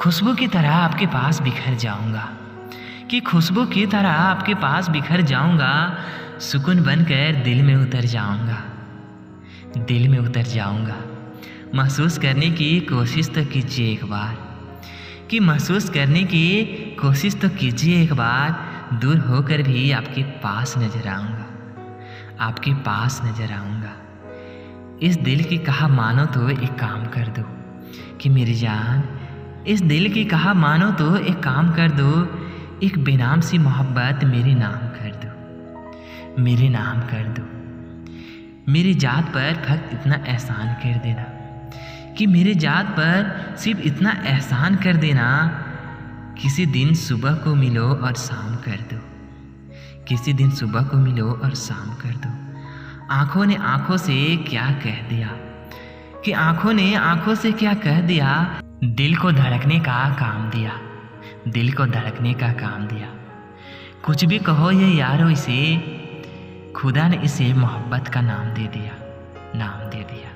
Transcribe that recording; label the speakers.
Speaker 1: खुशबू की तरह आपके पास बिखर जाऊंगा, कि खुशबू की तरह आपके पास बिखर जाऊंगा, सुकून बनकर दिल में उतर जाऊंगा, दिल में उतर जाऊंगा। महसूस करने की कोशिश तो कीजिए एक बार, कि महसूस करने की कोशिश तो कीजिए एक बार। दूर होकर भी आपके पास नजर आऊंगा, आपके पास नजर आऊंगा। इस दिल की कहा मानो तो एक काम कर दो, कि मेरी जान इस दिल की कहा मानो तो एक काम कर दो, एक बेनाम सी मोहब्बत मेरे नाम कर दो, मेरे नाम कर दो। मेरी जात पर फक्त इतना एहसान कर देना, कि मेरे जात पर सिर्फ इतना एहसान कर देना। किसी दिन सुबह को मिलो और शाम कर दो, किसी दिन सुबह को मिलो और शाम कर दो। आंखों ने आंखों से क्या कह दिया, कि आंखों ने आंखों से क्या कह दिया। दिल को धड़कने का काम दिया, दिल को धड़कने का काम दिया। कुछ भी कहो ये यारो, इसे खुदा ने इसे मोहब्बत का नाम दे दिया, नाम दे दिया।